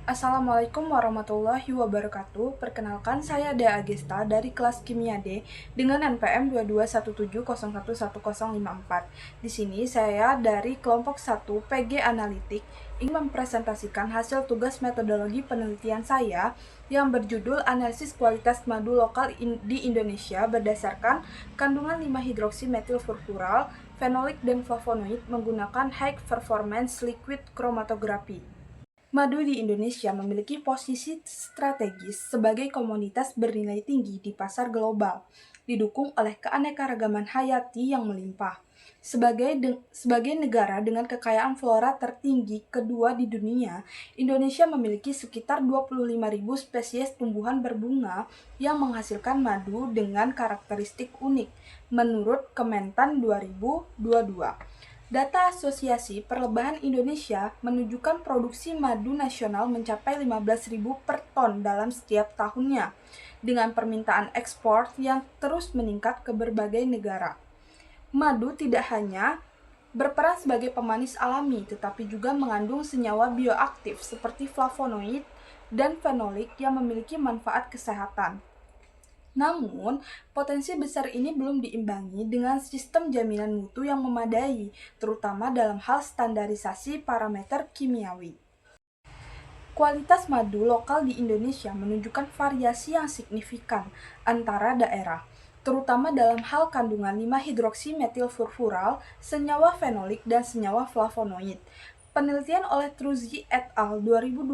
Assalamualaikum warahmatullahi wabarakatuh. Perkenalkan, saya Dea Agesta dari kelas Kimia D dengan NPM 2217011054. Di sini saya dari kelompok 1 PG Analitik ingin mempresentasikan hasil tugas metodologi penelitian saya yang berjudul Analisis Kualitas Madu Lokal di Indonesia berdasarkan kandungan 5-hidroksimetilfurfural, fenolik, dan flavonoid menggunakan High Performance Liquid Chromatography. Madu di Indonesia memiliki posisi strategis sebagai komoditas bernilai tinggi di pasar global, didukung oleh keanekaragaman hayati yang melimpah. Sebagai negara dengan kekayaan flora tertinggi kedua di dunia, Indonesia memiliki sekitar 25.000 spesies tumbuhan berbunga yang menghasilkan madu dengan karakteristik unik, menurut Kementan 2022. Data Asosiasi Perlebahan Indonesia menunjukkan produksi madu nasional mencapai 15.000 per ton dalam setiap tahunnya, dengan permintaan ekspor yang terus meningkat ke berbagai negara. Madu tidak hanya berperan sebagai pemanis alami, tetapi juga mengandung senyawa bioaktif seperti flavonoid dan fenolik yang memiliki manfaat kesehatan. Namun, potensi besar ini belum diimbangi dengan sistem jaminan mutu yang memadai, terutama dalam hal standarisasi parameter kimiawi. Kualitas madu lokal di Indonesia menunjukkan variasi yang signifikan antara daerah, terutama dalam hal kandungan 5-hidroksimetilfurfural, senyawa fenolik, dan senyawa flavonoid. Penelitian oleh Truzzi et al. 2020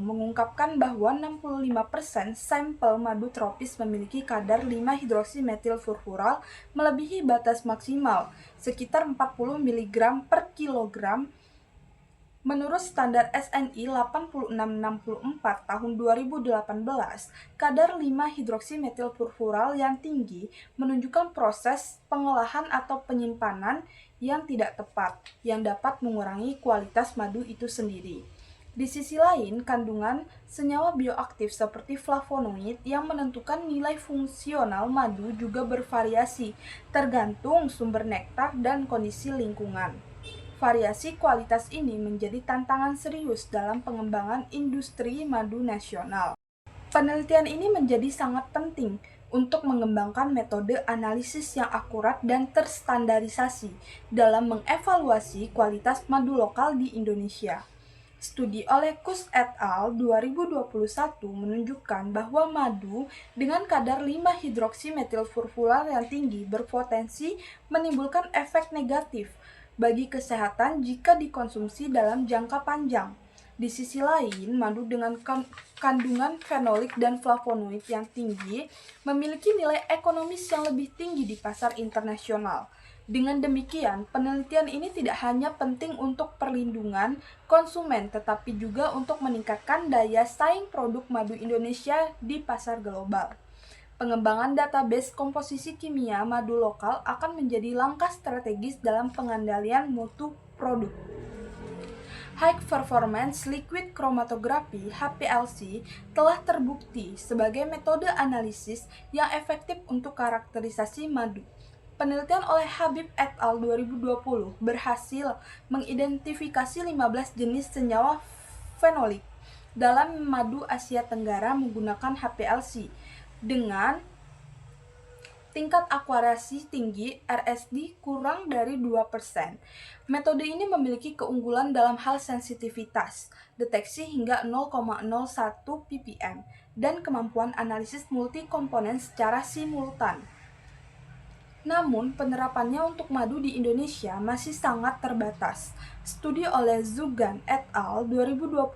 mengungkapkan bahwa 65% sampel madu tropis memiliki kadar 5-hidroksimetilfurfural melebihi batas maksimal, sekitar 40 mg per kilogram. Menurut standar SNI 8664 tahun 2018, kadar 5-hidroksimetilfurfural yang tinggi menunjukkan proses pengolahan atau penyimpanan yang tidak tepat, yang dapat mengurangi kualitas madu itu sendiri. Di sisi lain, kandungan senyawa bioaktif seperti flavonoid yang menentukan nilai fungsional madu juga bervariasi, tergantung sumber nektar dan kondisi lingkungan. Variasi kualitas ini menjadi tantangan serius dalam pengembangan industri madu nasional. Penelitian ini menjadi sangat penting untuk mengembangkan metode analisis yang akurat dan terstandarisasi dalam mengevaluasi kualitas madu lokal di Indonesia. Studi oleh Kus et al. 2021 menunjukkan bahwa madu dengan kadar 5-hidroksimetilfurfural yang tinggi berpotensi menimbulkan efek negatif bagi kesehatan jika dikonsumsi dalam jangka panjang. Di sisi lain, madu dengan kandungan fenolik dan flavonoid yang tinggi memiliki nilai ekonomis yang lebih tinggi di pasar internasional. Dengan demikian, penelitian ini tidak hanya penting untuk perlindungan konsumen, tetapi juga untuk meningkatkan daya saing produk madu Indonesia di pasar global. Pengembangan database komposisi kimia madu lokal akan menjadi langkah strategis dalam pengendalian mutu produk. High Performance Liquid Chromatography (HPLC) telah terbukti sebagai metode analisis yang efektif untuk karakterisasi madu. Penelitian oleh Habib et al. 2020 berhasil mengidentifikasi 15 jenis senyawa fenolik dalam madu Asia Tenggara menggunakan HPLC dengan tingkat akurasi tinggi RSD kurang dari 2%. Metode ini memiliki keunggulan dalam hal sensitivitas, deteksi hingga 0,01 ppm, dan kemampuan analisis multi-komponen secara simultan. Namun, penerapannya untuk madu di Indonesia masih sangat terbatas. Studi oleh Zugan et al. 2021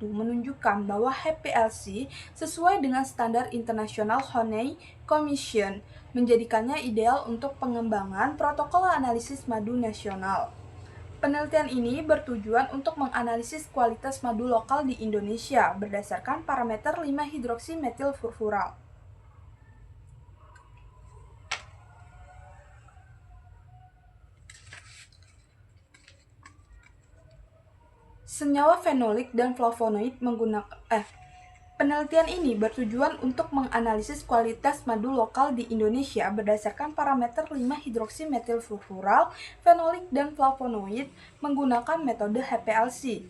menunjukkan bahwa HPLC sesuai dengan standar internasional Honey Commission menjadikannya ideal untuk pengembangan protokol analisis madu nasional. Penelitian ini bertujuan untuk menganalisis kualitas madu lokal di Indonesia berdasarkan parameter 5-hidroksimetilfurfural. Senyawa fenolik dan flavonoid Penelitian ini bertujuan untuk menganalisis kualitas madu lokal di Indonesia berdasarkan parameter 5-hidroksimetilfurfural, fenolik, dan flavonoid menggunakan metode HPLC.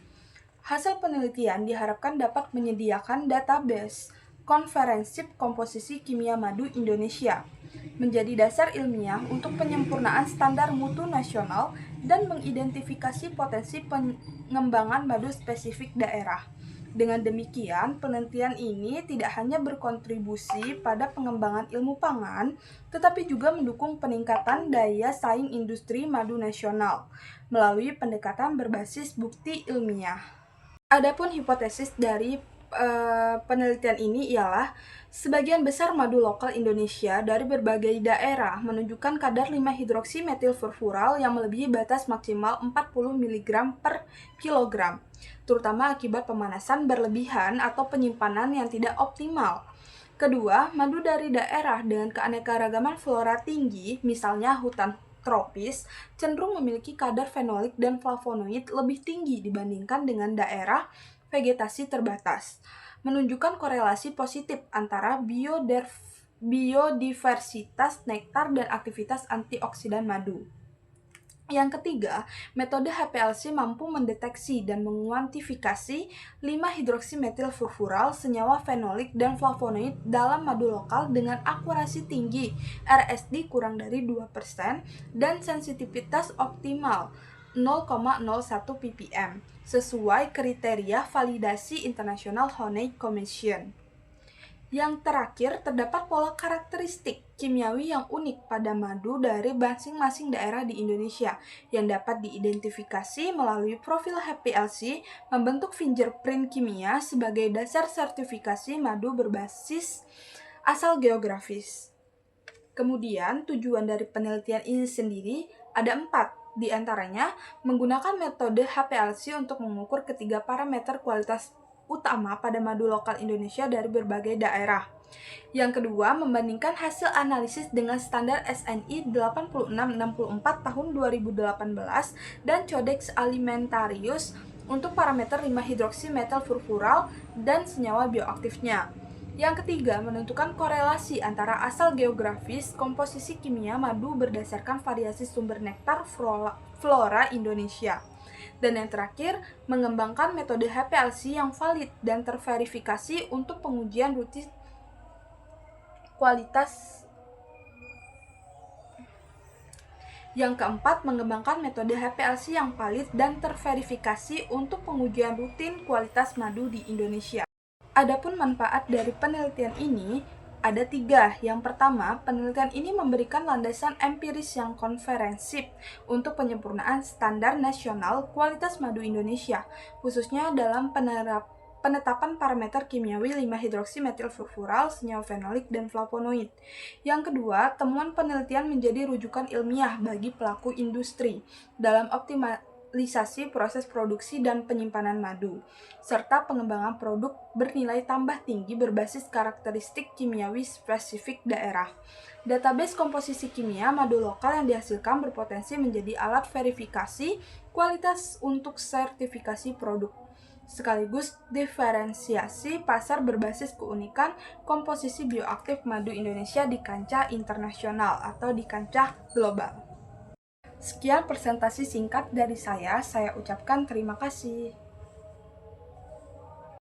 Hasil penelitian diharapkan dapat menyediakan database konferensi komposisi kimia madu Indonesia, menjadi dasar ilmiah untuk penyempurnaan standar mutu nasional dan mengidentifikasi potensi pengembangan madu spesifik daerah. Dengan demikian, penelitian ini tidak hanya berkontribusi pada pengembangan ilmu pangan, tetapi juga mendukung peningkatan daya saing industri madu nasional melalui pendekatan berbasis bukti ilmiah. Adapun hipotesis dari penelitian ini ialah sebagian besar madu lokal Indonesia dari berbagai daerah menunjukkan kadar 5-hidroksimetilfurfural yang melebihi batas maksimal 40 mg per kilogram, terutama akibat pemanasan berlebihan atau penyimpanan yang tidak optimal. Kedua, madu dari daerah dengan keanekaragaman flora tinggi, misalnya hutan tropis, cenderung memiliki kadar fenolik dan flavonoid lebih tinggi dibandingkan dengan daerah vegetasi terbatas, menunjukkan korelasi positif antara biodiversitas nektar dan aktivitas antioksidan madu. Yang ketiga, metode HPLC mampu mendeteksi dan menguantifikasi 5-hidroksimetilfurfural, senyawa fenolik dan flavonoid dalam madu lokal dengan akurasi tinggi, RSD kurang dari 2%, dan sensitivitas optimal 0,01 ppm, sesuai kriteria validasi International Honey Commission. Yang terakhir, terdapat pola karakteristik kimiawi yang unik pada madu dari masing-masing daerah di Indonesia yang dapat diidentifikasi melalui profil HPLC membentuk fingerprint kimia sebagai dasar sertifikasi madu berbasis asal geografis. Kemudian, tujuan dari penelitian ini sendiri ada 4, di antaranya menggunakan metode HPLC untuk mengukur ketiga parameter kualitas utama pada madu lokal Indonesia dari berbagai daerah. Yang kedua, membandingkan hasil analisis dengan standar SNI 8664 tahun 2018 dan Codex Alimentarius untuk parameter 5-hidroksimetilfurfural dan senyawa bioaktifnya. Yang ketiga, menentukan korelasi antara asal geografis, komposisi kimia madu berdasarkan variasi sumber nektar flora Indonesia. Dan yang terakhir, mengembangkan metode HPLC yang valid dan terverifikasi untuk pengujian rutin kualitas. Yang keempat, mengembangkan metode HPLC yang valid dan terverifikasi untuk pengujian rutin kualitas madu di Indonesia. Adapun manfaat dari penelitian ini ada 3. Yang pertama, penelitian ini memberikan landasan empiris yang komprehensif untuk penyempurnaan standar nasional kualitas madu Indonesia, khususnya dalam penetapan parameter kimiawi 5-hidroksimetilfurfural, senyawa fenolik, dan flavonoid. Yang kedua, temuan penelitian menjadi rujukan ilmiah bagi pelaku industri dalam optimalisasi proses produksi dan penyimpanan madu, serta pengembangan produk bernilai tambah tinggi berbasis karakteristik kimiawi spesifik daerah. Database komposisi kimia madu lokal yang dihasilkan berpotensi menjadi alat verifikasi kualitas untuk sertifikasi produk, sekaligus diferensiasi pasar berbasis keunikan komposisi bioaktif madu Indonesia di kancah internasional atau di kancah global. Sekian presentasi singkat dari saya ucapkan terima kasih.